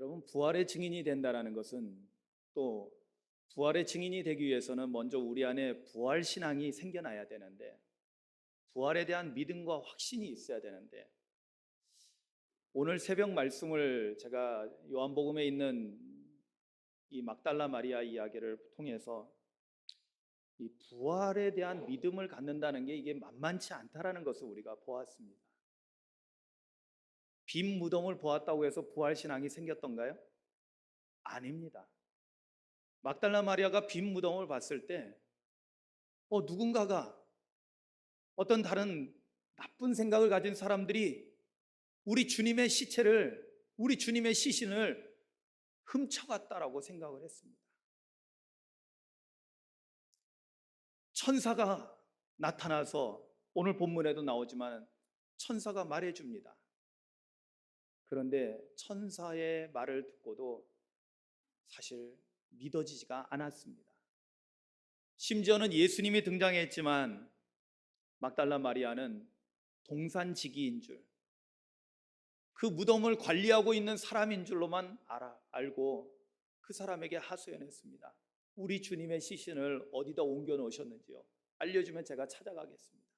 여러분, 부활의 증인이 된다는 것은, 또 부활의 증인이 되기 위해서는 먼저 우리 안에 부활 신앙이 생겨나야 되는데, 부활에 대한 믿음과 확신이 있어야 되는데, 오늘 새벽 말씀을 제가 요한복음에 있는 이 막달라 마리아 이야기를 통해서 이 부활에 대한 믿음을 갖는다는 게 이게 만만치 않다라는 것을 우리가 보았습니다. 빈 무덤을 보았다고 해서 부활 신앙이 생겼던가요? 아닙니다. 막달라 마리아가 빈 무덤을 봤을 때 누군가가, 어떤 다른 나쁜 생각을 가진 사람들이 우리 주님의 시체를, 우리 주님의 시신을 훔쳐갔다라고 생각을 했습니다. 천사가 나타나서, 오늘 본문에도 나오지만 천사가 말해줍니다. 그런데 천사의 말을 듣고도 사실 믿어지지가 않았습니다. 심지어는 예수님이 등장했지만 막달라 마리아는 동산지기인 줄, 그 무덤을 관리하고 있는 사람인 줄로만 알고 그 사람에게 하소연했습니다. 우리 주님의 시신을 어디다 옮겨 놓으셨는지요? 알려주면 제가 찾아가겠습니다.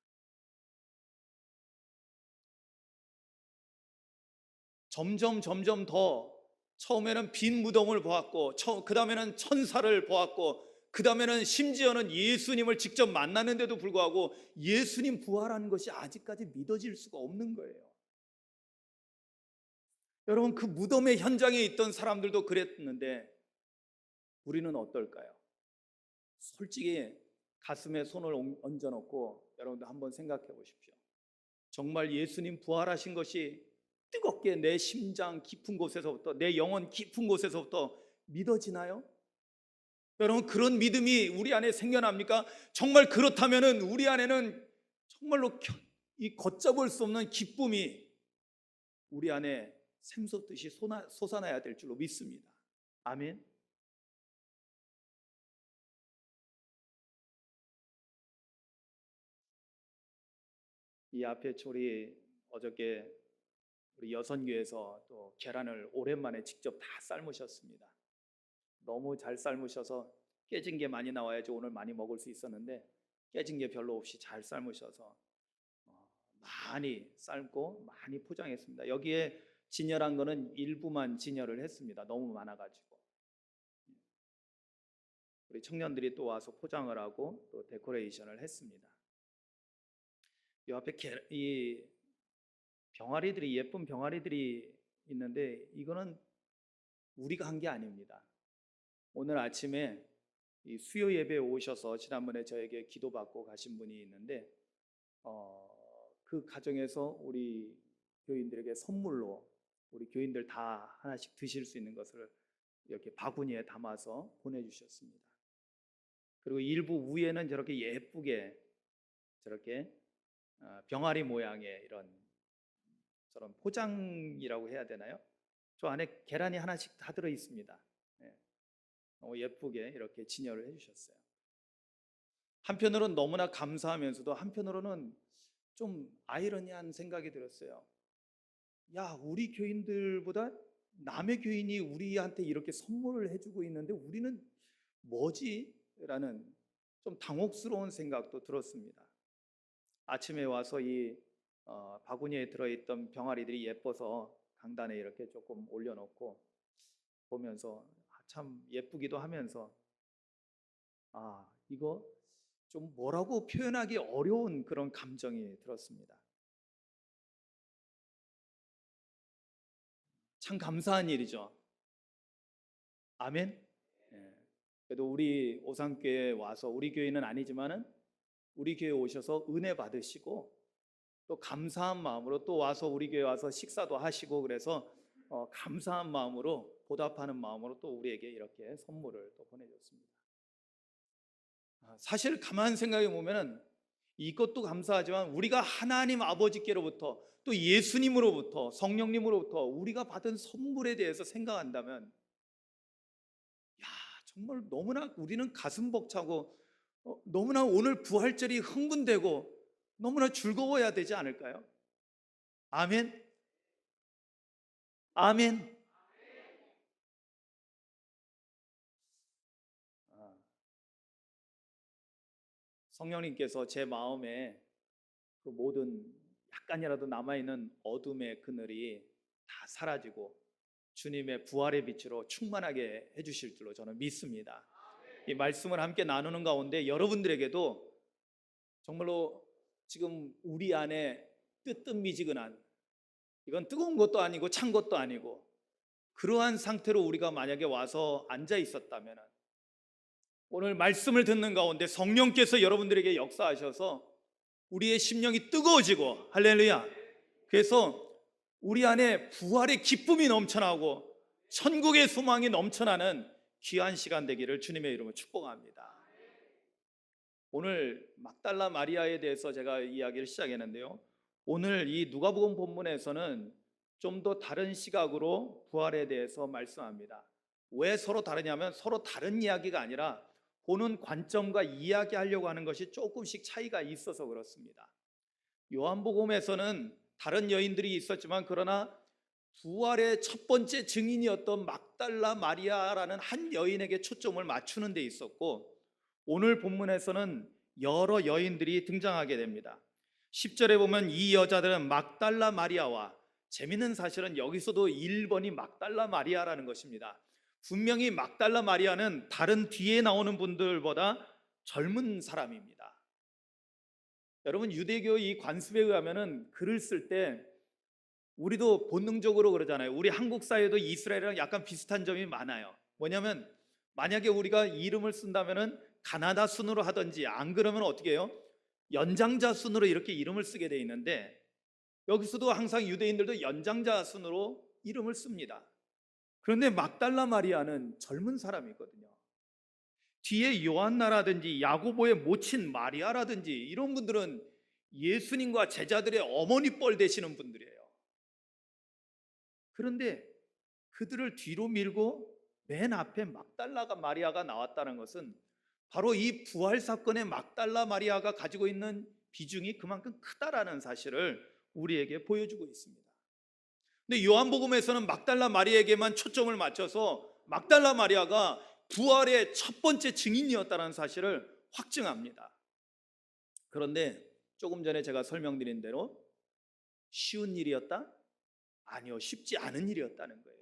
점점 더, 처음에는 빈 무덤을 보았고, 그 다음에는 천사를 보았고, 그 다음에는 심지어는 예수님을 직접 만나는데도 불구하고 예수님 부활하는 것이 아직까지 믿어질 수가 없는 거예요. 여러분, 그 무덤의 현장에 있던 사람들도 그랬는데 우리는 어떨까요? 솔직히 가슴에 손을 얹어놓고 여러분들 한번 생각해 보십시오. 정말 예수님 부활하신 것이 뜨겁게 내 심장 깊은 곳에서부터, 내 영혼 깊은 곳에서부터 믿어지나요? 여러분, 그런 믿음이 우리 안에 생겨납니까? 정말 그렇다면 우리 안에는 정말로 이 걷잡을 수 없는 기쁨이 우리 안에 샘솟듯이 솟아나야 될 줄로 믿습니다. 아멘. 이 앞에 우리 어저께 우리 여선교에서 또 계란을 오랜만에 직접 다 삶으셨습니다. 너무 잘 삶으셔서 깨진 게 많이 나와야지 오늘 많이 먹을 수 있었는데 깨진 게 별로 없이 잘 삶으셔서 많이 삶고 많이 포장했습니다. 여기에 진열한 거는 일부만 진열을 했습니다. 너무 많아가지고. 우리 청년들이 또 와서 포장을 하고 또 데코레이션을 했습니다. 이 앞에 이 병아리들이, 예쁜 병아리들이 있는데 이거는 우리가 한 게 아닙니다. 오늘 아침에 이 수요 예배에 오셔서 지난번에 저에게 기도받고 가신 분이 있는데 그 가정에서 우리 교인들에게 선물로, 우리 교인들 다 하나씩 드실 수 있는 것을 이렇게 바구니에 담아서 보내주셨습니다. 그리고 일부 위에는 저렇게 예쁘게 저렇게 병아리 모양의 저런 포장이라고 해야 되나요? 저 안에 계란이 하나씩 다 들어 있습니다. 너무 예쁘게 이렇게 진열을 해주셨어요. 한편으로는 너무나 감사하면서도 한편으로는 좀 아이러니한 생각이 들었어요. 야, 우리 교인들보다 남의 교인이 우리한테 이렇게 선물을 해주고 있는데 우리는 뭐지? 라는 좀 당혹스러운 생각도 들었습니다. 아침에 와서 이 바구니에 들어있던 병아리들이 예뻐서 강단에 이렇게 조금 올려놓고 보면서 참 예쁘기도 하면서 이거 좀 뭐라고 표현하기 어려운 그런 감정이 들었습니다. 참 감사한 일이죠. 아멘. 그래도 우리 오산교회에 와서, 우리 교회는 아니지만은 우리 교회에 오셔서 은혜 받으시고 또 감사한 마음으로 또 와서 우리 교회 와서 식사도 하시고, 그래서 감사한 마음으로, 보답하는 마음으로 또 우리에게 이렇게 선물을 또 보내줬습니다. 사실 가만 생각해 보면은 이것도 감사하지만 우리가 하나님 아버지께로부터 또 예수님으로부터, 성령님으로부터 우리가 받은 선물에 대해서 생각한다면 정말 너무나 우리는 가슴 벅차고 너무나 오늘 부활절이 흥분되고 너무나 즐거워야 되지 않을까요? 아멘. 아멘. 성령님께서 제 마음에 그 모든 약간이라도 남아있는 어둠의 그늘이 다 사라지고 주님의 부활의 빛으로 충만하게 해주실 줄로 저는 믿습니다. 이 말씀을 함께 나누는 가운데 여러분들에게도 정말로 지금 우리 안에 뜨뜻미지근한, 이건 뜨거운 것도 아니고 찬 것도 아니고 그러한 상태로 우리가 만약에 와서 앉아 있었다면 오늘 말씀을 듣는 가운데 성령께서 여러분들에게 역사하셔서 우리의 심령이 뜨거워지고, 할렐루야, 그래서 우리 안에 부활의 기쁨이 넘쳐나고 천국의 소망이 넘쳐나는 귀한 시간 되기를 주님의 이름으로 축복합니다. 오늘 막달라 마리아에 대해서 제가 이야기를 시작했는데요, 오늘 이 누가복음 본문에서는 좀 더 다른 시각으로 부활에 대해서 말씀합니다. 왜 서로 다르냐면 서로 다른 이야기가 아니라 보는 관점과 이야기하려고 하는 것이 조금씩 차이가 있어서 그렇습니다. 요한복음에서는 다른 여인들이 있었지만 그러나 부활의 첫 번째 증인이었던 막달라 마리아라는 한 여인에게 초점을 맞추는 데 있었고, 오늘 본문에서는 여러 여인들이 등장하게 됩니다. 10절에 보면 이 여자들은 막달라 마리아와, 재미있는 사실은 여기서도 1번이 막달라 마리아라는 것입니다. 분명히 막달라 마리아는 다른 뒤에 나오는 분들보다 젊은 사람입니다. 여러분, 유대교 이 관습에 의하면은 글을 쓸 때 우리도 본능적으로 그러잖아요. 우리 한국 사회도 이스라엘이랑 약간 비슷한 점이 많아요. 뭐냐면 만약에 우리가 이름을 쓴다면은 가나다 순으로 하든지, 안 그러면 어떻게 해요? 연장자 순으로 이렇게 이름을 쓰게 돼 있는데, 여기서도 항상 유대인들도 연장자 순으로 이름을 씁니다. 그런데 막달라 마리아는 젊은 사람이거든요. 뒤에 요한나라든지 야고보의 모친 마리아라든지 이런 분들은 예수님과 제자들의 어머니 뻘 되시는 분들이에요. 그런데 그들을 뒤로 밀고 맨 앞에 막달라 마리아가 나왔다는 것은 바로 이 부활 사건의 막달라 마리아가 가지고 있는 비중이 그만큼 크다라는 사실을 우리에게 보여주고 있습니다. 근데 요한복음에서는 막달라 마리아에게만 초점을 맞춰서 막달라 마리아가 부활의 첫 번째 증인이었다는 사실을 확증합니다. 그런데 조금 전에 제가 설명드린 대로 쉬운 일이었다? 아니요, 쉽지 않은 일이었다는 거예요.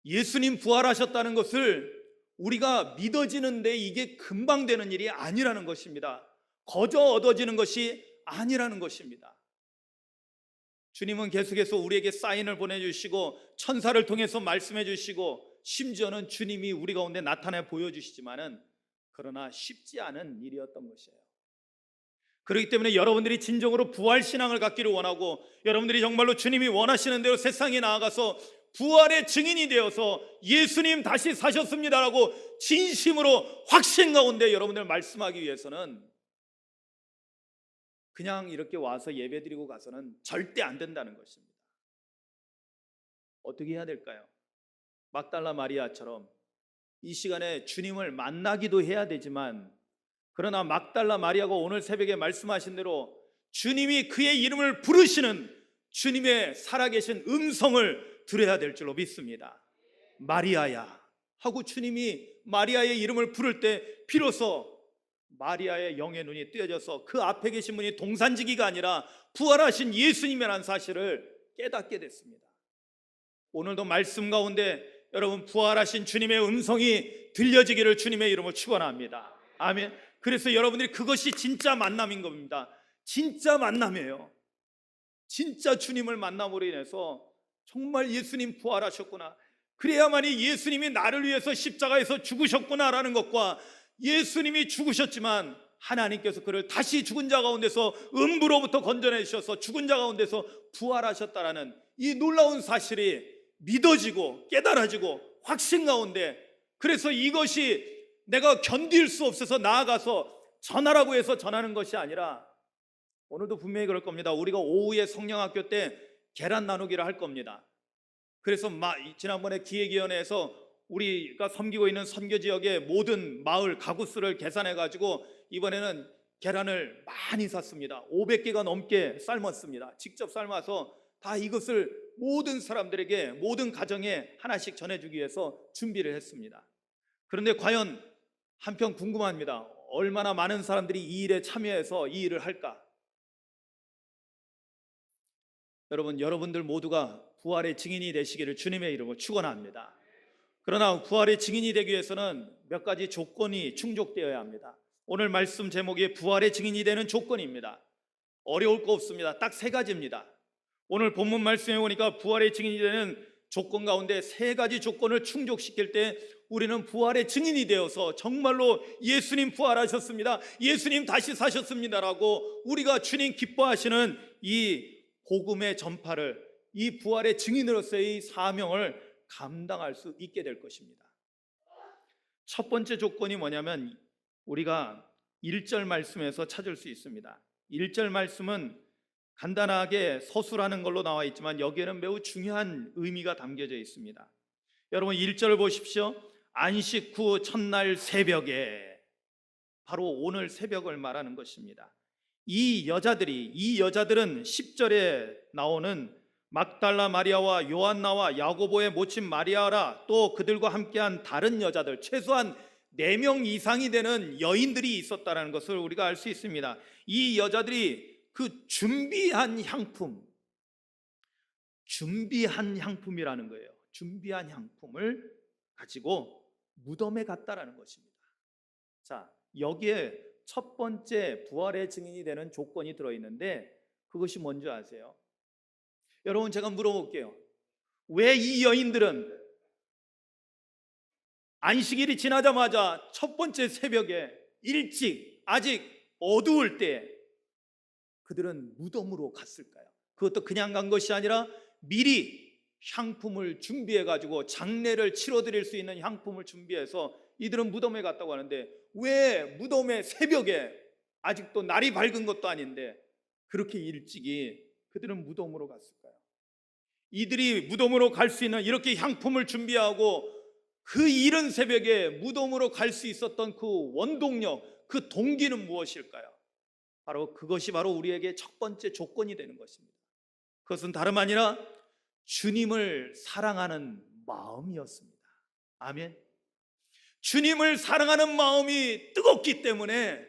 예수님 부활하셨다는 것을 우리가 믿어지는데 이게 금방 되는 일이 아니라는 것입니다. 거저 얻어지는 것이 아니라는 것입니다. 주님은 계속해서 우리에게 사인을 보내주시고 천사를 통해서 말씀해 주시고 심지어는 주님이 우리 가운데 나타내 보여주시지만은 그러나 쉽지 않은 일이었던 것이에요. 그렇기 때문에 여러분들이 진정으로 부활신앙을 갖기를 원하고, 여러분들이 정말로 주님이 원하시는 대로 세상에 나아가서 부활의 증인이 되어서 예수님 다시 사셨습니다라고 진심으로 확신 가운데 여러분들 말씀하기 위해서는 그냥 이렇게 와서 예배드리고 가서는 절대 안 된다는 것입니다. 어떻게 해야 될까요? 막달라 마리아처럼 이 시간에 주님을 만나기도 해야 되지만, 그러나 막달라 마리아가 오늘 새벽에 말씀하신 대로 주님이 그의 이름을 부르시는 주님의 살아계신 음성을 들어야 될 줄로 믿습니다. 마리아야 하고 주님이 마리아의 이름을 부를 때 비로소 마리아의 영의 눈이 뜨여져서 그 앞에 계신 분이 동산지기가 아니라 부활하신 예수님이라는 사실을 깨닫게 됐습니다. 오늘도 말씀 가운데 여러분 부활하신 주님의 음성이 들려지기를 주님의 이름으로 축원합니다. 아멘. 그래서 여러분들이 그것이 진짜 만남인 겁니다. 진짜 만남이에요. 진짜 주님을 만남으로 인해서 정말 예수님 부활하셨구나, 그래야만이 예수님이 나를 위해서 십자가에서 죽으셨구나라는 것과, 예수님이 죽으셨지만 하나님께서 그를 다시 죽은 자 가운데서 음부로부터 건져내 주셔서 죽은 자 가운데서 부활하셨다라는 이 놀라운 사실이 믿어지고 깨달아지고 확신 가운데, 그래서 이것이 내가 견딜 수 없어서 나아가서 전하라고 해서 전하는 것이 아니라, 오늘도 분명히 그럴 겁니다. 우리가 오후에 성령학교 때 계란 나누기를 할 겁니다. 그래서 지난번에 기획위원회에서 우리가 섬기고 있는 선교 지역의 모든 마을 가구 수를 계산해 가지고 이번에는 계란을 많이 샀습니다. 500개가 넘게 삶았습니다. 직접 삶아서 다 이것을 모든 사람들에게, 모든 가정에 하나씩 전해주기 위해서 준비를 했습니다. 그런데 과연 한편 궁금합니다. 얼마나 많은 사람들이 이 일에 참여해서 이 일을 할까? 여러분들 모두가 부활의 증인이 되시기를 주님의 이름으로 축원합니다. 그러나 부활의 증인이 되기 위해서는 몇 가지 조건이 충족되어야 합니다. 오늘 말씀 제목이 부활의 증인이 되는 조건입니다. 어려울 거 없습니다. 딱 세 가지입니다. 오늘 본문 말씀에 보니까 부활의 증인이 되는 조건 가운데 세 가지 조건을 충족시킬 때 우리는 부활의 증인이 되어서 정말로 예수님 부활하셨습니다, 예수님 다시 사셨습니다라고 우리가 주님 기뻐하시는 이 복음의 전파를, 이 부활의 증인으로서의 사명을 감당할 수 있게 될 것입니다. 첫 번째 조건이 뭐냐면 우리가 1절 말씀에서 찾을 수 있습니다. 1절 말씀은 간단하게 서술하는 걸로 나와 있지만 여기에는 매우 중요한 의미가 담겨져 있습니다. 여러분 1절을 보십시오. 안식 후 첫날 새벽에, 바로 오늘 새벽을 말하는 것입니다. 이 여자들은 10절에 나오는 막달라 마리아와 요한나와 야고보의 모친 마리아라, 또 그들과 함께한 다른 여자들, 최소한 4명 이상이 되는 여인들이 있었다는 것을 우리가 알 수 있습니다. 이 여자들이 그 준비한 향품이라는 거예요. 준비한 향품을 가지고 무덤에 갔다라는 것입니다. 자, 여기에 첫 번째 부활의 증인이 되는 조건이 들어있는데 그것이 뭔지 아세요? 여러분, 제가 물어볼게요. 왜 이 여인들은 안식일이 지나자마자 첫 번째 새벽에 일찍, 아직 어두울 때 그들은 무덤으로 갔을까요? 그것도 그냥 간 것이 아니라 미리 향품을 준비해가지고 장례를 치러드릴 수 있는 향품을 준비해서 이들은 무덤에 갔다고 하는데 왜 무덤에 새벽에, 아직도 날이 밝은 것도 아닌데 그렇게 일찍이 그들은 무덤으로 갔을까요? 이들이 무덤으로 갈 수 있는 이렇게 향품을 준비하고 그 이른 새벽에 무덤으로 갈 수 있었던 그 원동력, 그 동기는 무엇일까요? 그것이 바로 우리에게 첫 번째 조건이 되는 것입니다. 그것은 다름 아니라 주님을 사랑하는 마음이었습니다. 아멘. 주님을 사랑하는 마음이 뜨겁기 때문에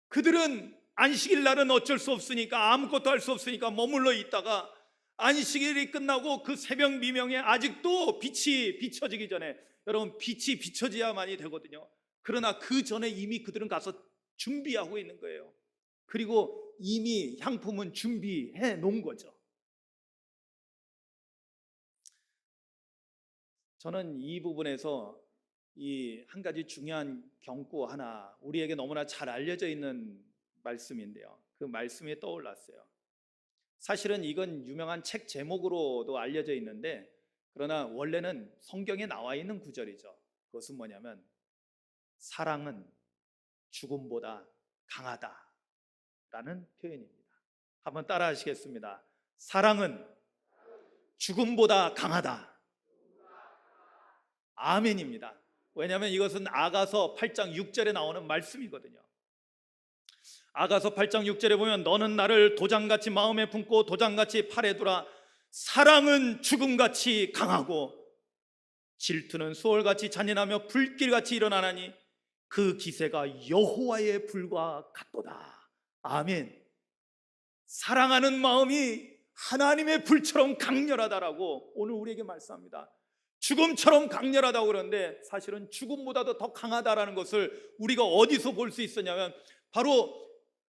그들은 안식일 날은 어쩔 수 없으니까, 아무것도 할 수 없으니까 머물러 있다가 안식일이 끝나고 그 새벽 미명에 아직도 빛이 비춰지기 전에, 여러분 빛이 비춰져야만이 되거든요. 그러나 그 전에 이미 그들은 가서 준비하고 있는 거예요. 그리고 이미 향품은 준비해 놓은 거죠. 저는 이 부분에서 이 한 가지 중요한 경고 하나, 우리에게 너무나 잘 알려져 있는 말씀인데요, 그 말씀이 떠올랐어요. 사실은 이건 유명한 책 제목으로도 알려져 있는데, 그러나 원래는 성경에 나와 있는 구절이죠. 그것은 뭐냐면 사랑은 죽음보다 강하다라는 표현입니다. 한번 따라 하시겠습니다. 사랑은 죽음보다 강하다. 아멘입니다. 왜냐하면 이것은 아가서 8장 6절에 나오는 말씀이거든요. 아가서 8장 6절에 보면 너는 나를 도장같이 마음에 품고 도장같이 팔에 두라. 사랑은 죽음같이 강하고 질투는 수월같이 잔인하며 불길같이 일어나나니 그 기세가 여호와의 불과 같도다. 아멘. 사랑하는 마음이 하나님의 불처럼 강렬하다라고 오늘 우리에게 말씀합니다. 죽음처럼 강렬하다고 그러는데 사실은 죽음보다도 더 강하다라는 것을 우리가 어디서 볼 수 있었냐면 바로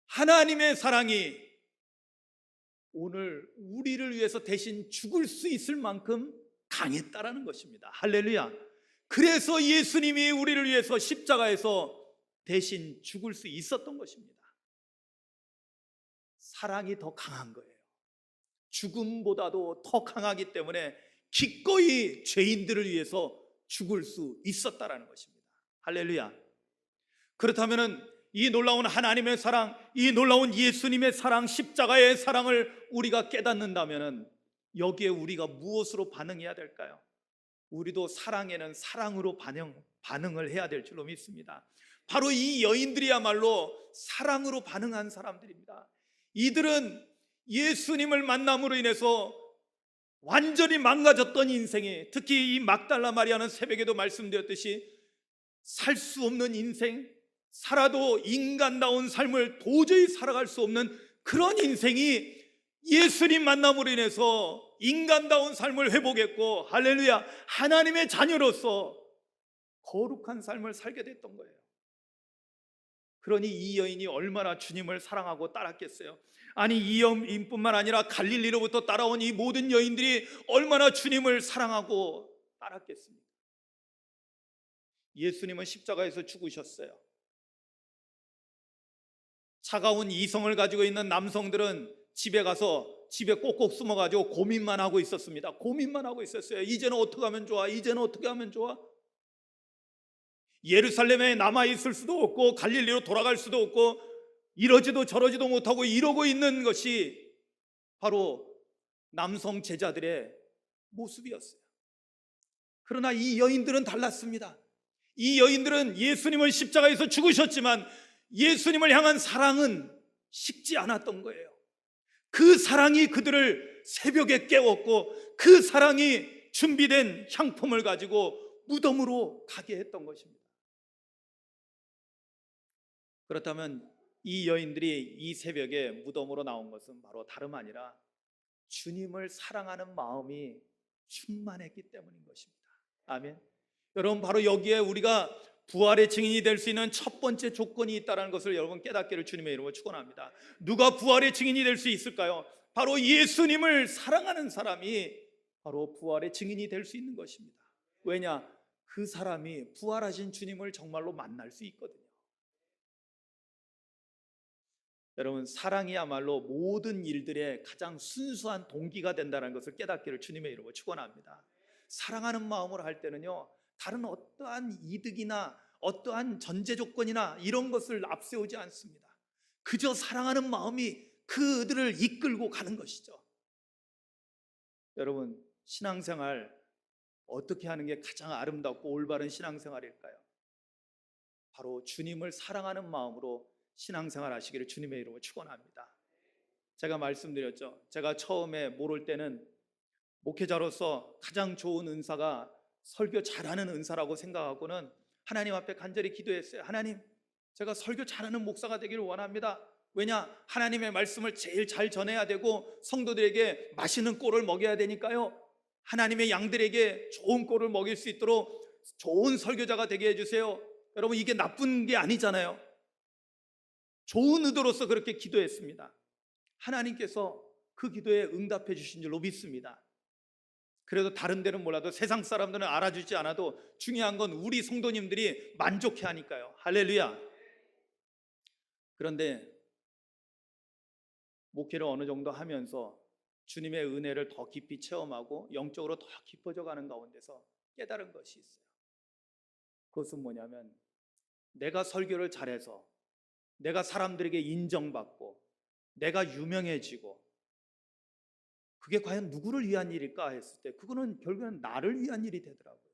하나님의 사랑이 오늘 우리를 위해서 대신 죽을 수 있을 만큼 강했다라는 것입니다. 할렐루야. 그래서 예수님이 우리를 위해서 십자가에서 대신 죽을 수 있었던 것입니다. 사랑이 더 강한 거예요. 죽음보다도 더 강하기 때문에 기꺼이 죄인들을 위해서 죽을 수 있었다라는 것입니다. 할렐루야. 그렇다면 이 놀라운 하나님의 사랑, 이 놀라운 예수님의 사랑, 십자가의 사랑을 우리가 깨닫는다면 여기에 우리가 무엇으로 반응해야 될까요? 우리도 사랑에는 사랑으로 반응을 해야 될 줄로 믿습니다. 바로 이 여인들이야말로 사랑으로 반응한 사람들입니다. 이들은 예수님을 만남으로 인해서 완전히 망가졌던 인생에, 특히 이 막달라 마리아는 새벽에도 말씀드렸듯이 살 수 없는 인생, 살아도 인간다운 삶을 도저히 살아갈 수 없는 그런 인생이 예수님 만남으로 인해서 인간다운 삶을 회복했고, 할렐루야, 하나님의 자녀로서 거룩한 삶을 살게 됐던 거예요. 그러니 이 여인이 얼마나 주님을 사랑하고 따랐겠어요. 아니, 이 여인뿐만 아니라 갈릴리로부터 따라온 이 모든 여인들이 얼마나 주님을 사랑하고 따랐겠습니까? 예수님은 십자가에서 죽으셨어요. 차가운 이성을 가지고 있는 남성들은 집에 가서 집에 꼭꼭 숨어가지고 고민만 하고 있었습니다. 고민만 하고 있었어요. 이제는 어떻게 하면 좋아? 이제는 어떻게 하면 좋아? 예루살렘에 남아있을 수도 없고 갈릴리로 돌아갈 수도 없고 이러지도 저러지도 못하고 이러고 있는 것이 바로 남성 제자들의 모습이었어요. 그러나 이 여인들은 달랐습니다. 이 여인들은 예수님을 십자가에서 죽으셨지만 예수님을 향한 사랑은 식지 않았던 거예요. 그 사랑이 그들을 새벽에 깨웠고 그 사랑이 준비된 향품을 가지고 무덤으로 가게 했던 것입니다. 그렇다면 이 여인들이 이 새벽에 무덤으로 나온 것은 바로 다름 아니라 주님을 사랑하는 마음이 충만했기 때문인 것입니다. 아멘. 여러분, 바로 여기에 우리가 부활의 증인이 될 수 있는 첫 번째 조건이 있다는 것을 여러분 깨닫기를 주님의 이름으로 축원합니다. 누가 부활의 증인이 될 수 있을까요? 바로 예수님을 사랑하는 사람이 바로 부활의 증인이 될 수 있는 것입니다. 왜냐? 그 사람이 부활하신 주님을 정말로 만날 수 있거든요. 여러분, 사랑이야말로 모든 일들의 가장 순수한 동기가 된다는 것을 깨닫기를 주님의 이름으로 축원합니다. 사랑하는 마음으로 할 때는요, 다른 어떠한 이득이나 어떠한 전제 조건이나 이런 것을 앞세우지 않습니다. 그저 사랑하는 마음이 그들을 이끌고 가는 것이죠. 여러분, 신앙생활 어떻게 하는 게 가장 아름답고 올바른 신앙생활일까요? 바로 주님을 사랑하는 마음으로 신앙생활 하시기를 주님의 이름으로 축원합니다. 제가 말씀드렸죠. 제가 처음에 모를 때는 목회자로서 가장 좋은 은사가 설교 잘하는 은사라고 생각하고는 하나님 앞에 간절히 기도했어요. 하나님, 제가 설교 잘하는 목사가 되기를 원합니다. 왜냐? 하나님의 말씀을 제일 잘 전해야 되고 성도들에게 맛있는 꼴을 먹여야 되니까요. 하나님의 양들에게 좋은 꼴을 먹일 수 있도록 좋은 설교자가 되게 해주세요. 여러분, 이게 나쁜 게 아니잖아요. 좋은 의도로서 그렇게 기도했습니다. 하나님께서 그 기도에 응답해 주신 줄로 믿습니다. 그래도 다른 데는 몰라도 세상 사람들은 알아주지 않아도 중요한 건 우리 성도님들이 만족해 하니까요. 할렐루야. 그런데 목회를 어느 정도 하면서 주님의 은혜를 더 깊이 체험하고 영적으로 더 깊어져 가는 가운데서 깨달은 것이 있어요. 그것은 뭐냐면, 내가 설교를 잘해서 내가 사람들에게 인정받고 내가 유명해지고 그게 과연 누구를 위한 일일까 했을 때 그거는 결국은 나를 위한 일이 되더라고요.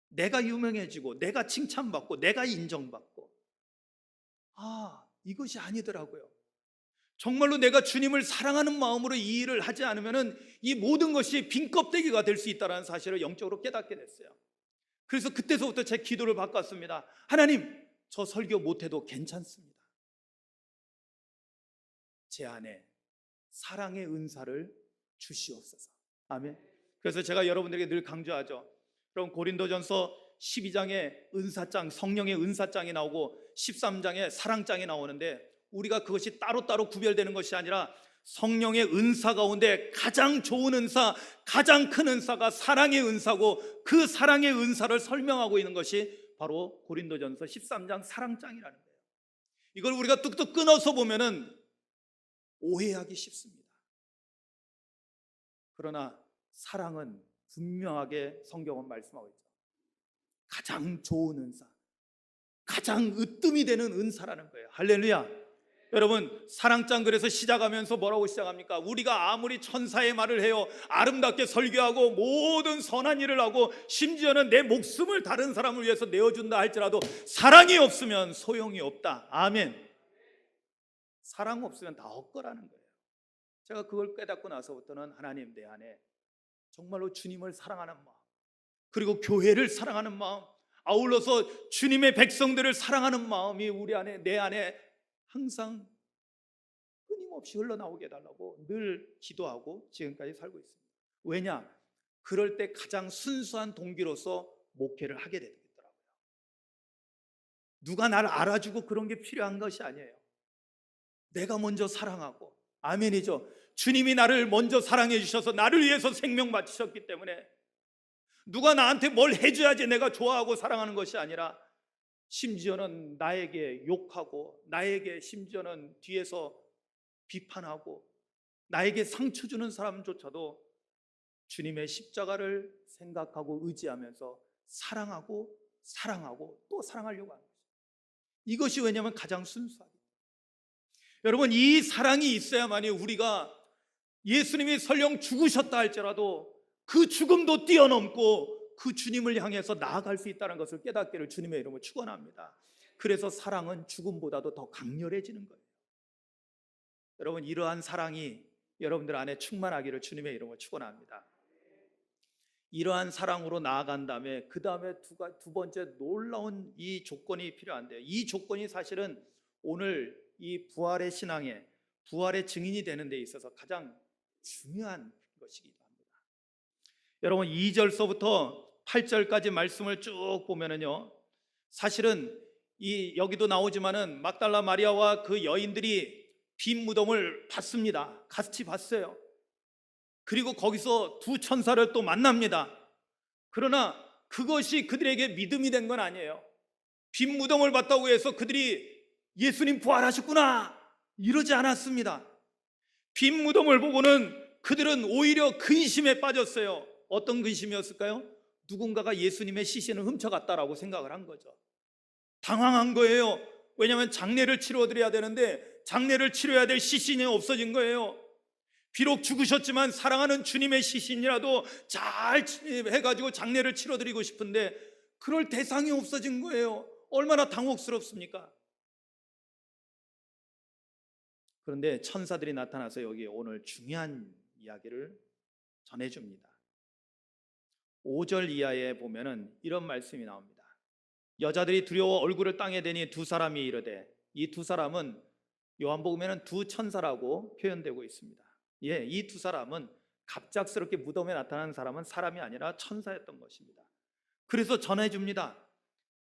내가 유명해지고 내가 칭찬받고 내가 인정받고, 이것이 아니더라고요. 정말로 내가 주님을 사랑하는 마음으로 이 일을 하지 않으면 이 모든 것이 빈 껍데기가 될 수 있다는 사실을 영적으로 깨닫게 됐어요. 그래서 그때서부터 제 기도를 바꿨습니다. 하나님, 저 설교 못해도 괜찮습니다. 제 안에 사랑의 은사를 주시옵소서. 아멘. 그래서 제가 여러분들에게 늘 강조하죠. 그럼 고린도전서 12장에 은사장, 성령의 은사장이 나오고 13장에 사랑장이 나오는데 우리가 그것이 따로따로 구별되는 것이 아니라 성령의 은사 가운데 가장 좋은 은사, 가장 큰 은사가 사랑의 은사고 그 사랑의 은사를 설명하고 있는 것이 바로 고린도전서 13장 사랑장이라는 거예요. 이걸 우리가 뚝뚝 끊어서 보면은 오해하기 쉽습니다. 그러나 사랑은 분명하게 성경은 말씀하고 있죠. 가장 좋은 은사, 가장 으뜸이 되는 은사라는 거예요. 할렐루야. 여러분, 사랑장 그래서 시작하면서 뭐라고 시작합니까? 우리가 아무리 천사의 말을 해요, 아름답게 설교하고 모든 선한 일을 하고 심지어는 내 목숨을 다른 사람을 위해서 내어준다 할지라도 사랑이 없으면 소용이 없다. 아멘. 사랑 없으면 다 헛거라는 거예요. 제가 그걸 깨닫고 나서부터는 하나님, 내 안에 정말로 주님을 사랑하는 마음, 그리고 교회를 사랑하는 마음, 아울러서 주님의 백성들을 사랑하는 마음이 우리 안에, 내 안에 항상 끊임없이 흘러나오게 해달라고 늘 기도하고 지금까지 살고 있습니다. 왜냐? 그럴 때 가장 순수한 동기로서 목회를 하게 되더라고요. 누가 나를 알아주고 그런 게 필요한 것이 아니에요. 내가 먼저 사랑하고, 아멘이죠. 주님이 나를 먼저 사랑해 주셔서 나를 위해서 생명 바치셨기 때문에 누가 나한테 뭘 해줘야지 내가 좋아하고 사랑하는 것이 아니라, 심지어는 나에게 욕하고, 나에게 심지어는 뒤에서 비판하고, 나에게 상처 주는 사람조차도 주님의 십자가를 생각하고 의지하면서 사랑하고 사랑하고 또 사랑하려고 하는 거죠. 이것이 왜냐하면 가장 순수하기 때문에. 여러분, 이 사랑이 있어야만이 우리가 예수님이 설령 죽으셨다 할지라도 그 죽음도 뛰어넘고 그 주님을 향해서 나아갈 수 있다는 것을 깨닫기를 주님의 이름으로 축원합니다. 그래서 사랑은 죽음보다도 더 강렬해지는 거예요. 여러분, 이러한 사랑이 여러분들 안에 충만하기를 주님의 이름으로 축원합니다. 이러한 사랑으로 나아간 다음에 그 다음에 두 번째 놀라운 이 조건이 필요한데요. 이 조건이 사실은 오늘 이 부활의 신앙에, 부활의 증인이 되는 데 있어서 가장 중요한 것이기도 합니다. 여러분, 2절서부터 8절까지 말씀을 쭉 보면은요, 사실은 여기도 나오지만은 막달라 마리아와 그 여인들이 빈 무덤을 봤습니다. 같이 봤어요. 그리고 거기서 두 천사를 또 만납니다. 그러나 그것이 그들에게 믿음이 된 건 아니에요. 빈 무덤을 봤다고 해서 그들이 예수님 부활하셨구나 이러지 않았습니다. 빈 무덤을 보고는 그들은 오히려 근심에 빠졌어요. 어떤 근심이었을까요? 누군가가 예수님의 시신을 훔쳐갔다라고 생각을 한 거죠. 당황한 거예요. 왜냐하면 장례를 치러드려야 되는데 장례를 치러야 될 시신이 없어진 거예요. 비록 죽으셨지만 사랑하는 주님의 시신이라도 잘 해가지고 장례를 치러드리고 싶은데 그럴 대상이 없어진 거예요. 얼마나 당혹스럽습니까? 그런데 천사들이 나타나서 여기 오늘 중요한 이야기를 전해줍니다. 5절 이하에 보면은 이런 말씀이 나옵니다. 여자들이 두려워 얼굴을 땅에 대니 두 사람이 이르되, 이 두 사람은 요한복음에는 두 천사라고 표현되고 있습니다. 예, 이 두 사람은 갑작스럽게 무덤에 나타난 사람은 사람이 아니라 천사였던 것입니다. 그래서 전해줍니다.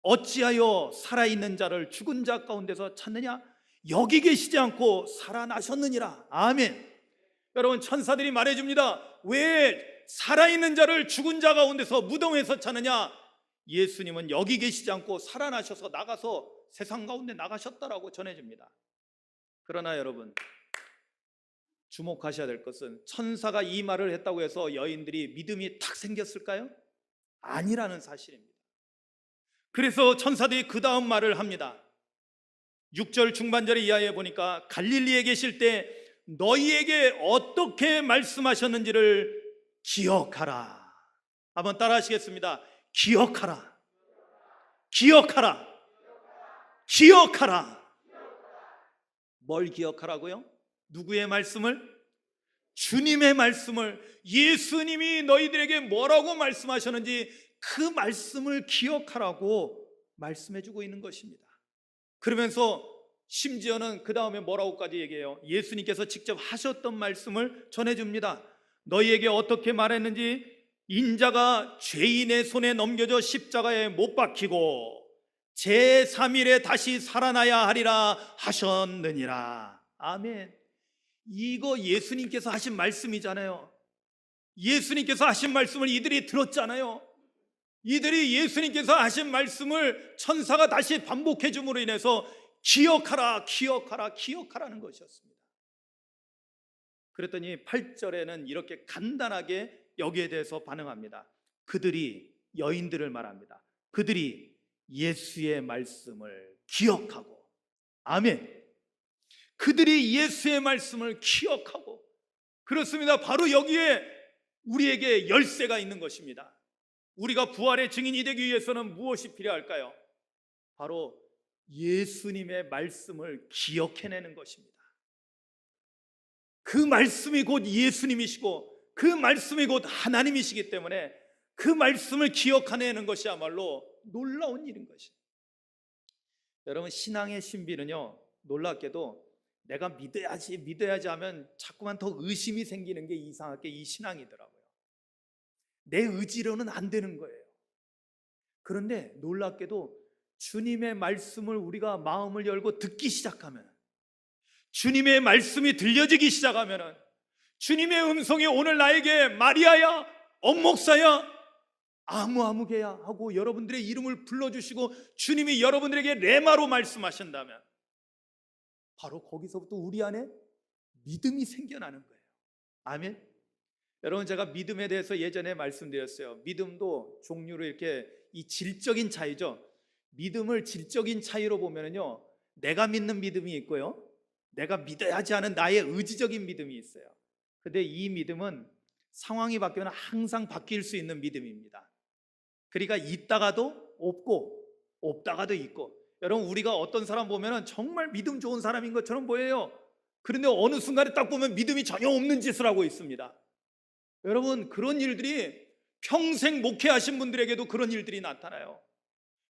어찌하여 살아있는 자를 죽은 자 가운데서 찾느냐? 여기 계시지 않고 살아나셨느니라. 아멘. 여러분, 천사들이 말해줍니다. 왜 살아있는 자를 죽은 자 가운데서 무덤에서 찾느냐? 예수님은 여기 계시지 않고 살아나셔서 나가서 세상 가운데 나가셨다라고 전해줍니다. 그러나 여러분, 주목하셔야 될 것은 천사가 이 말을 했다고 해서 여인들이 믿음이 탁 생겼을까요? 아니라는 사실입니다. 그래서 천사들이 그 다음 말을 합니다. 6절 중반절의 이하에 보니까 갈릴리에 계실 때 너희에게 어떻게 말씀하셨는지를 기억하라. 한번 따라 하시겠습니다. 기억하라. 기억하라. 기억하라. 뭘 기억하라고요? 누구의 말씀을? 주님의 말씀을. 예수님이 너희들에게 뭐라고 말씀하셨는지 그 말씀을 기억하라고 말씀해주고 있는 것입니다. 그러면서 심지어는 그 다음에 뭐라고까지 얘기해요? 예수님께서 직접 하셨던 말씀을 전해줍니다. 너희에게 어떻게 말했는지, 인자가 죄인의 손에 넘겨져 십자가에 못 박히고 제3일에 다시 살아나야 하리라 하셨느니라. 아멘. 이거 예수님께서 하신 말씀이잖아요. 예수님께서 하신 말씀을 이들이 들었잖아요. 이들이 예수님께서 하신 말씀을 천사가 다시 반복해 줌으로 인해서 기억하라, 기억하라, 기억하라는 것이었습니다. 그랬더니 8절에는 이렇게 간단하게 여기에 대해서 반응합니다. 그들이, 여인들을 말합니다. 그들이 예수의 말씀을 기억하고, 아멘. 그들이 예수의 말씀을 기억하고, 그렇습니다. 바로 여기에 우리에게 열쇠가 있는 것입니다. 우리가 부활의 증인이 되기 위해서는 무엇이 필요할까요? 바로 예수님의 말씀을 기억해내는 것입니다. 그 말씀이 곧 예수님이시고 그 말씀이 곧 하나님이시기 때문에 그 말씀을 기억해내는 것이야말로 놀라운 일인 것이에요. 여러분, 신앙의 신비는요, 놀랍게도 내가 믿어야지 하면 자꾸만 더 의심이 생기는 게 이상하게 이 신앙이더라고요. 내 의지로는 안 되는 거예요. 그런데 놀랍게도 주님의 말씀을 우리가 마음을 열고 듣기 시작하면, 주님의 말씀이 들려지기 시작하면, 주님의 음성이 오늘 나에게 마리아야, 엄목사야, 아무개야 하고 여러분들의 이름을 불러주시고 주님이 여러분들에게 레마로 말씀하신다면, 바로 거기서부터 우리 안에 믿음이 생겨나는 거예요. 아멘. 여러분, 제가 믿음에 대해서 예전에 말씀드렸어요. 믿음도 종류로 이렇게 이 질적인 차이죠. 믿음을 질적인 차이로 보면은요, 내가 믿는 믿음이 있고요, 내가 믿어야지 하는 나의 의지적인 믿음이 있어요. 근데 이 믿음은 상황이 바뀌면 항상 바뀔 수 있는 믿음입니다. 그러니까 있다가도 없고 없다가도 있고. 여러분, 우리가 어떤 사람 보면은 정말 믿음 좋은 사람인 것처럼 보여요. 그런데 어느 순간에 딱 보면 믿음이 전혀 없는 짓을 하고 있습니다. 여러분, 그런 일들이 평생 목회하신 분들에게도 그런 일들이 나타나요.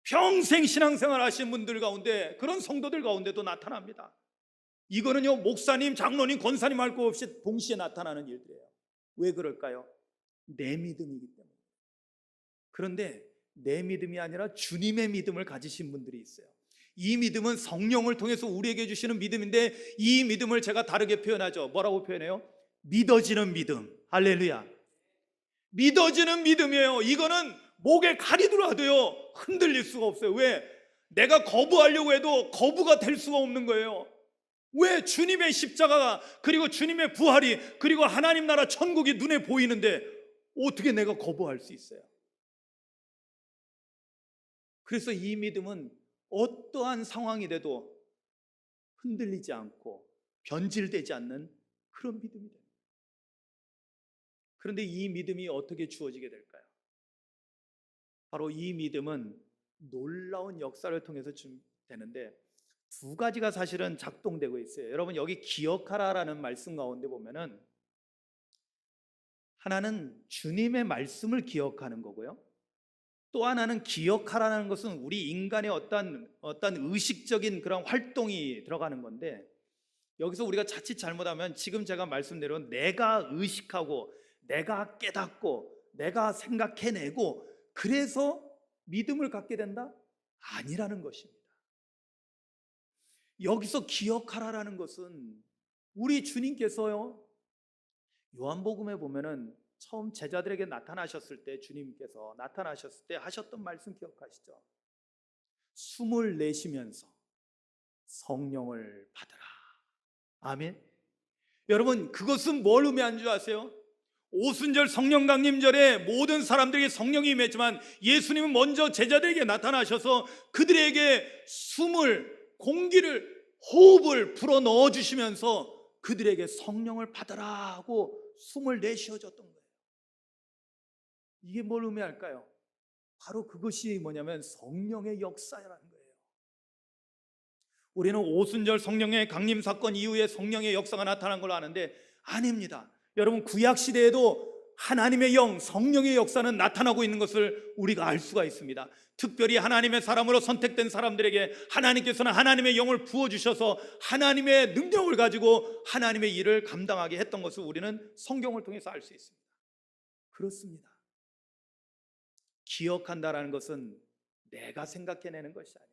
평생 신앙생활 하신 분들 가운데, 그런 성도들 가운데도 나타납니다. 이거는요, 목사님, 장로님, 권사님 할 것 없이 동시에 나타나는 일들이에요. 왜 그럴까요? 내 믿음이기 때문에. 그런데 내 믿음이 아니라 주님의 믿음을 가지신 분들이 있어요. 이 믿음은 성령을 통해서 우리에게 주시는 믿음인데, 이 믿음을 제가 다르게 표현하죠. 뭐라고 표현해요? 믿어지는 믿음. 할렐루야. 믿어지는 믿음이에요. 이거는 목에 칼이 들어와도요, 흔들릴 수가 없어요. 왜? 내가 거부하려고 해도 거부가 될 수가 없는 거예요. 왜? 주님의 십자가가, 그리고 주님의 부활이, 그리고 하나님 나라 천국이 눈에 보이는데 어떻게 내가 거부할 수 있어요? 그래서 이 믿음은 어떠한 상황이 돼도 흔들리지 않고 변질되지 않는 그런 믿음이 됩니다. 그런데 이 믿음이 어떻게 주어지게 될까요? 바로 이 믿음은 놀라운 역사를 통해서 되는데, 두 가지가 사실은 작동되고 있어요. 여러분, 여기 기억하라라는 말씀 가운데 보면은, 하나는 주님의 말씀을 기억하는 거고요, 또 하나는 기억하라는 것은 우리 인간의 어떤 의식적인 그런 활동이 들어가는 건데, 여기서 우리가 자칫 잘못하면 지금 제가 말씀드린 내가 의식하고 내가 깨닫고 내가 생각해내고 그래서 믿음을 갖게 된다? 아니라는 것입니다. 여기서 기억하라라는 것은 우리 주님께서요, 요한복음에 보면은 처음 제자들에게 나타나셨을 때, 주님께서 나타나셨을 때 하셨던 말씀 기억하시죠? 숨을 내쉬면서 성령을 받으라. 아멘. 여러분, 그것은 뭘 의미하는 줄 아세요? 오순절 성령 강림절에 모든 사람들에게 성령이 임했지만 예수님은 먼저 제자들에게 나타나셔서 그들에게 숨을, 공기를, 호흡을 불어 넣어 주시면서 그들에게 성령을 받으라 하고 숨을 내쉬어줬던 거예요. 이게 뭘 의미할까요? 바로 그것이 뭐냐면 성령의 역사라는 거예요. 우리는 오순절 성령의 강림 사건 이후에 성령의 역사가 나타난 걸로 아는데, 아닙니다. 여러분, 구약 시대에도 하나님의 영, 성령의 역사는 나타나고 있는 것을 우리가 알 수가 있습니다. 특별히 하나님의 사람으로 선택된 사람들에게 하나님께서는 하나님의 영을 부어주셔서 하나님의 능력을 가지고 하나님의 일을 감당하게 했던 것을 우리는 성경을 통해서 알 수 있습니다. 그렇습니다. 기억한다라는 것은 내가 생각해내는 것이 아니에요.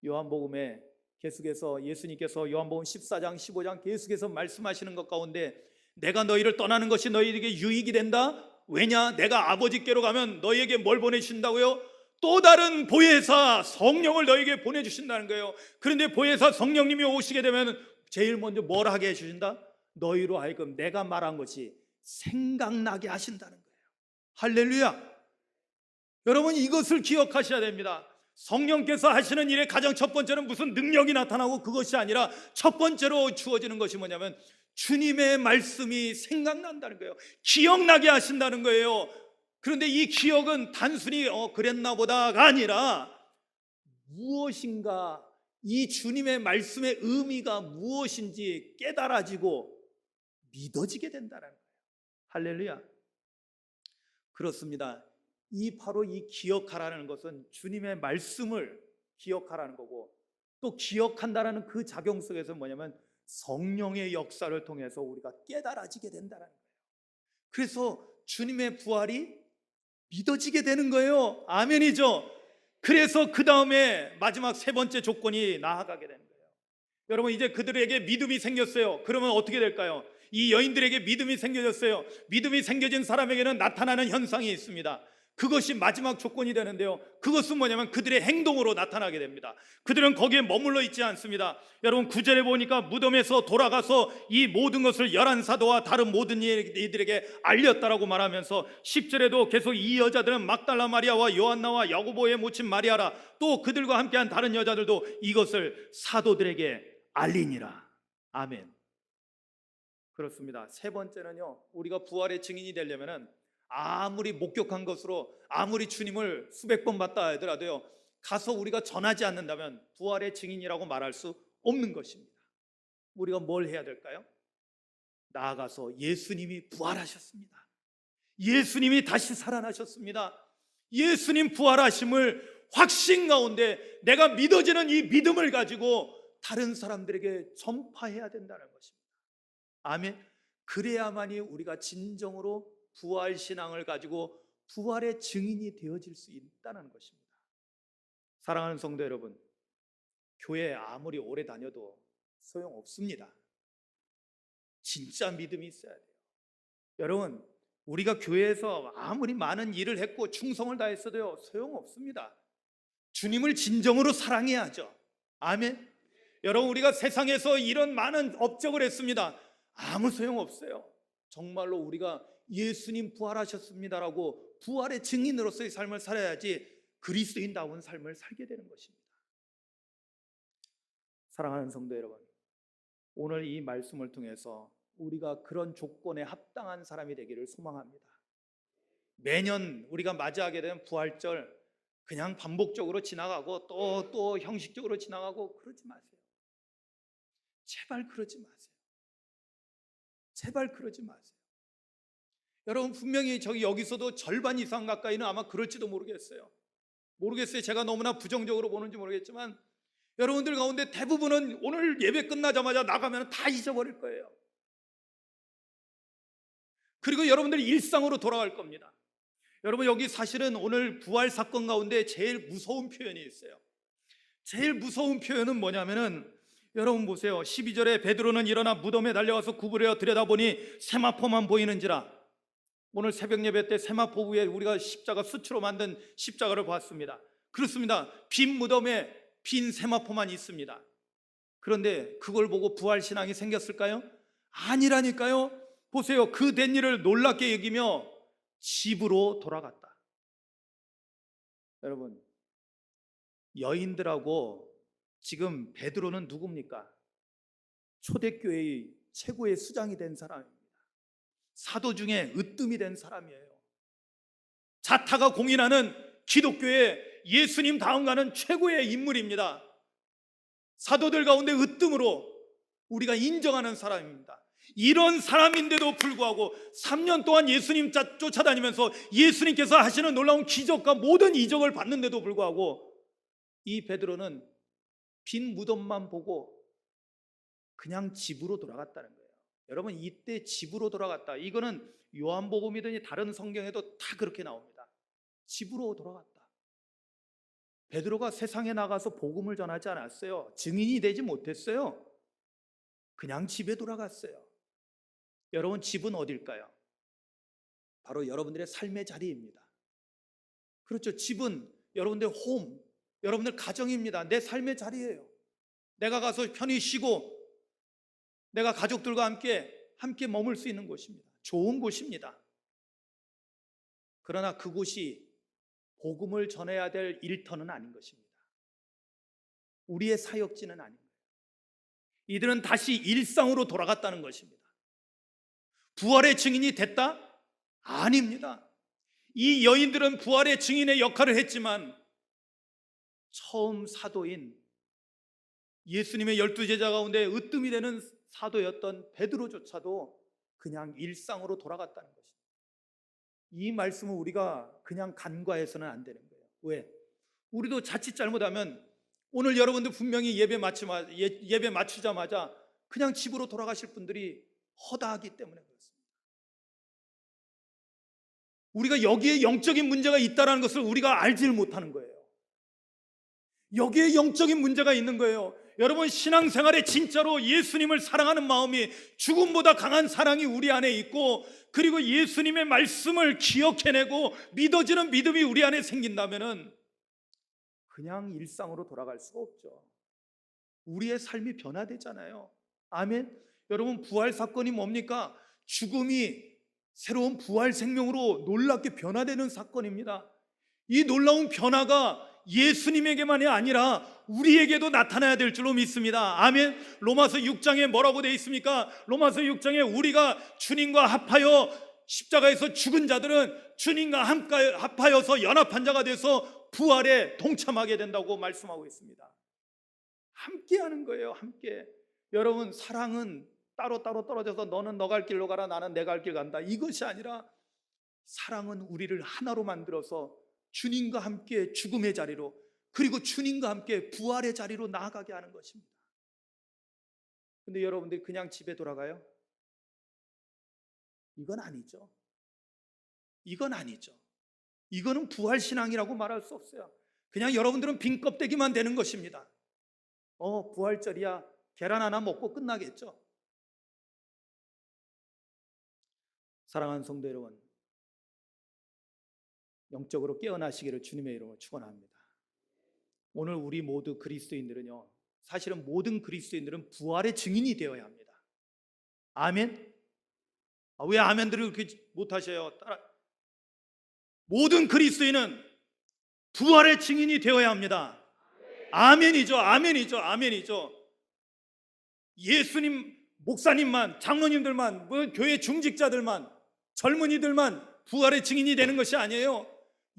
요한복음에 계속해서 예수님께서 요한복음 14장 15장 계속해서 말씀하시는 것 가운데, 내가 너희를 떠나는 것이 너희에게 유익이 된다. 왜냐? 내가 아버지께로 가면 너희에게 뭘 보내주신다고요? 또 다른 보혜사 성령을 너희에게 보내주신다는 거예요. 그런데 보혜사 성령님이 오시게 되면 제일 먼저 뭘 하게 해주신다? 너희로 하여금 내가 말한 것이 생각나게 하신다는 거예요. 할렐루야. 여러분, 이것을 기억하셔야 됩니다. 성령께서 하시는 일의 가장 첫 번째는 무슨 능력이 나타나고 그것이 아니라 첫 번째로 주어지는 것이 뭐냐면 주님의 말씀이 생각난다는 거예요. 기억나게 하신다는 거예요. 그런데 이 기억은 단순히 그랬나 보다가 아니라 무엇인가, 이 주님의 말씀의 의미가 무엇인지 깨달아지고 믿어지게 된다는 거예요. 할렐루야. 그렇습니다. 바로 이 기억하라는 것은 주님의 말씀을 기억하라는 거고, 또 기억한다라는 그 작용 속에서 뭐냐면 성령의 역사를 통해서 우리가 깨달아지게 된다는 거예요. 그래서 주님의 부활이 믿어지게 되는 거예요. 아멘이죠. 그래서 그 다음에 마지막 세 번째 조건이 나아가게 되는 거예요. 여러분, 이제 그들에게 믿음이 생겼어요. 그러면 어떻게 될까요? 이 여인들에게 믿음이 생겨졌어요. 믿음이 생겨진 사람에게는 나타나는 현상이 있습니다. 그것이 마지막 조건이 되는데요, 그것은 뭐냐면 그들의 행동으로 나타나게 됩니다. 그들은 거기에 머물러 있지 않습니다. 여러분, 9절에 보니까 무덤에서 돌아가서 이 모든 것을 11사도와 다른 모든 이들에게 알렸다라고 말하면서 10절에도 계속 이 여자들은 막달라 마리아와 요한나와 야고보의 모친 마리아라, 또 그들과 함께한 다른 여자들도 이것을 사도들에게 알리니라. 아멘. 그렇습니다. 세 번째는요, 우리가 부활의 증인이 되려면은 아무리 목격한 것으로 아무리 주님을 수백 번 봤다 하더라도요, 가서 우리가 전하지 않는다면 부활의 증인이라고 말할 수 없는 것입니다. 우리가 뭘 해야 될까요? 나아가서 예수님이 부활하셨습니다. 예수님이 다시 살아나셨습니다. 예수님 부활하심을 확신 가운데 내가 믿어지는 이 믿음을 가지고 다른 사람들에게 전파해야 된다는 것입니다. 아멘. 그래야만이 우리가 진정으로 부활 신앙을 가지고 부활의 증인이 되어질 수 있다는 것입니다. 사랑하는 성도 여러분, 교회 아무리 오래 다녀도 소용없습니다. 진짜 믿음이 있어야 돼요. 여러분, 우리가 교회에서 아무리 많은 일을 했고 충성을 다했어도요, 소용없습니다. 주님을 진정으로 사랑해야죠. 아멘. 여러분, 우리가 세상에서 이런 많은 업적을 했습니다. 아무 소용없어요. 정말로 우리가 예수님 부활하셨습니다라고 부활의 증인으로서의 삶을 살아야지 그리스도인다운 삶을 살게 되는 것입니다. 사랑하는 성도 여러분, 오늘 이 말씀을 통해서 우리가 그런 조건에 합당한 사람이 되기를 소망합니다. 매년 우리가 맞이하게 되는 부활절 그냥 반복적으로 지나가고 또 형식적으로 지나가고 그러지 마세요. 제발 그러지 마세요. 제발 그러지 마세요. 여러분, 분명히 여기서도 절반 이상 가까이는 아마 그럴지도 모르겠어요. 제가 너무나 부정적으로 보는지 모르겠지만 여러분들 가운데 대부분은 오늘 예배 끝나자마자 나가면 다 잊어버릴 거예요. 그리고 여러분들이 일상으로 돌아갈 겁니다. 여러분, 여기 사실은 오늘 부활 사건 가운데 제일 무서운 표현이 있어요. 제일 무서운 표현은 뭐냐면은, 여러분 보세요. 12절에 베드로는 일어나 무덤에 달려가서 구부려 들여다보니 세마포만 보이는지라. 오늘 새벽 예배 때 세마포 위에 우리가 십자가 수치로 만든 십자가를 봤습니다. 그렇습니다. 빈 무덤에 빈 세마포만 있습니다. 그런데 그걸 보고 부활신앙이 생겼을까요? 아니라니까요. 보세요. 그 된 일을 놀랍게 여기며 집으로 돌아갔다. 여러분, 여인들하고 지금 베드로는 누굽니까? 초대교회의 최고의 수장이 된 사람입니다. 사도 중에 으뜸이 된 사람이에요. 자타가 공인하는 기독교의 예수님 다음 가는 최고의 인물입니다. 사도들 가운데 으뜸으로 우리가 인정하는 사람입니다. 이런 사람인데도 불구하고 3년 동안 예수님 쫓아다니면서 예수님께서 하시는 놀라운 기적과 모든 이적을 받는데도 불구하고 이 베드로는 빈 무덤만 보고 그냥 집으로 돌아갔다는 거예요. 여러분, 이때 집으로 돌아갔다, 이거는 요한복음이든지 다른 성경에도 다 그렇게 나옵니다. 집으로 돌아갔다. 베드로가 세상에 나가서 복음을 전하지 않았어요. 증인이 되지 못했어요. 그냥 집에 돌아갔어요. 여러분, 집은 어딜까요? 바로 여러분들의 삶의 자리입니다. 그렇죠. 집은 여러분들의 홈, 여러분들 가정입니다. 내 삶의 자리예요. 내가 가서 편히 쉬고 내가 가족들과 함께 머물 수 있는 곳입니다. 좋은 곳입니다. 그러나 그곳이 복음을 전해야 될 일터는 아닌 것입니다. 우리의 사역지는 아닌 거예요. 이들은 다시 일상으로 돌아갔다는 것입니다. 부활의 증인이 됐다? 아닙니다. 이 여인들은 부활의 증인의 역할을 했지만 처음 사도인 예수님의 12제자 가운데 으뜸이 되는 사도였던 베드로조차도 그냥 일상으로 돌아갔다는 것입니다. 이 말씀을 우리가 그냥 간과해서는 안 되는 거예요. 왜? 우리도 자칫 잘못하면 오늘 여러분들 분명히 예배 맞추자마자 그냥 집으로 돌아가실 분들이 허다하기 때문에 그렇습니다. 우리가 여기에 영적인 문제가 있다는 것을 우리가 알지를 못하는 거예요. 여기에 영적인 문제가 있는 거예요. 여러분, 신앙생활에 진짜로 예수님을 사랑하는 마음이, 죽음보다 강한 사랑이 우리 안에 있고, 그리고 예수님의 말씀을 기억해내고 믿어지는 믿음이 우리 안에 생긴다면은 그냥 일상으로 돌아갈 수가 없죠. 우리의 삶이 변화되잖아요. 아멘. 여러분, 부활 사건이 뭡니까? 죽음이 새로운 부활 생명으로 놀랍게 변화되는 사건입니다. 이 놀라운 변화가 예수님에게만이 아니라 우리에게도 나타나야 될 줄로 믿습니다. 아멘. 로마서 6장에 뭐라고 되어 있습니까? 로마서 6장에 우리가 주님과 합하여 십자가에서 죽은 자들은 주님과 합하여서 연합한 자가 돼서 부활에 동참하게 된다고 말씀하고 있습니다. 함께 하는 거예요. 함께. 여러분, 사랑은 따로따로 떨어져서 너는 너 갈 길로 가라, 나는 내 갈 길 간다, 이것이 아니라 사랑은 우리를 하나로 만들어서 주님과 함께 죽음의 자리로, 그리고 주님과 함께 부활의 자리로 나아가게 하는 것입니다. 근데 여러분들이 그냥 집에 돌아가요? 이건 아니죠. 이건 아니죠. 이거는 부활신앙이라고 말할 수 없어요. 그냥 여러분들은 빈 껍데기만 되는 것입니다. 부활절이야, 계란 하나 먹고 끝나겠죠. 사랑하는 성도 여러분, 영적으로 깨어나시기를 주님의 이름으로 축원합니다. 오늘 우리 모두 그리스도인들은요, 사실은 모든 그리스도인들은 부활의 증인이 되어야 합니다. 아멘. 왜 아멘들을 그렇게 못하셔요? 모든 그리스도인은 부활의 증인이 되어야 합니다. 아멘이죠. 아멘이죠. 아멘이죠. 예수님 목사님만, 장로님들만, 교회 중직자들만, 젊은이들만 부활의 증인이 되는 것이 아니에요.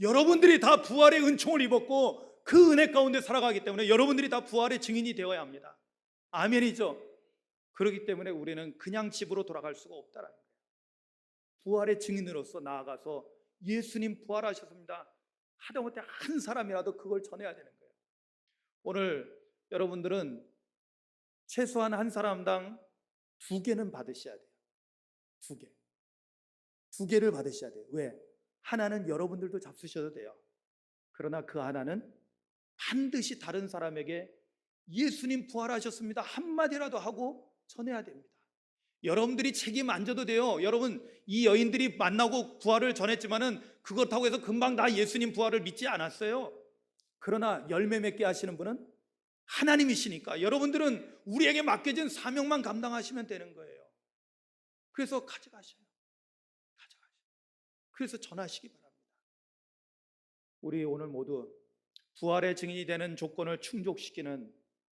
여러분들이 다 부활의 은총을 입었고 그 은혜 가운데 살아가기 때문에 여러분들이 다 부활의 증인이 되어야 합니다. 아멘이죠. 그렇기 때문에 우리는 그냥 집으로 돌아갈 수가 없다라는 거예요. 부활의 증인으로서 나아가서 예수님 부활하셨습니다 하다못해 한 사람이라도 그걸 전해야 되는 거예요. 오늘 여러분들은 최소한 한 사람당 2개는 받으셔야 돼요. 2개. 2개를 받으셔야 돼요. 왜? 하나는 여러분들도 잡수셔도 돼요. 그러나 그 하나는 반드시 다른 사람에게 예수님 부활하셨습니다 한마디라도 하고 전해야 됩니다. 여러분들이 책임 안 져도 돼요. 여러분, 이 여인들이 만나고 부활을 전했지만은 그렇다고 해서 금방 다 예수님 부활을 믿지 않았어요. 그러나 열매 맺게 하시는 분은 하나님이시니까 여러분들은 우리에게 맡겨진 사명만 감당하시면 되는 거예요. 그래서 가져가셔요. 그래서 전하시기 바랍니다. 우리 오늘 모두 부활의 증인이 되는 조건을 충족시키는,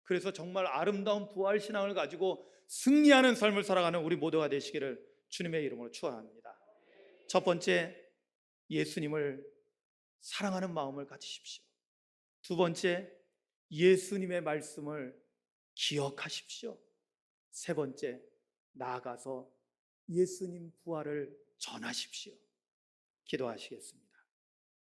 그래서 정말 아름다운 부활 신앙을 가지고 승리하는 삶을 살아가는 우리 모두가 되시기를 주님의 이름으로 축원합니다. 첫 번째, 예수님을 사랑하는 마음을 가지십시오. 두 번째, 예수님의 말씀을 기억하십시오. 세 번째, 나아가서 예수님 부활을 전하십시오. 기도하시겠습니다.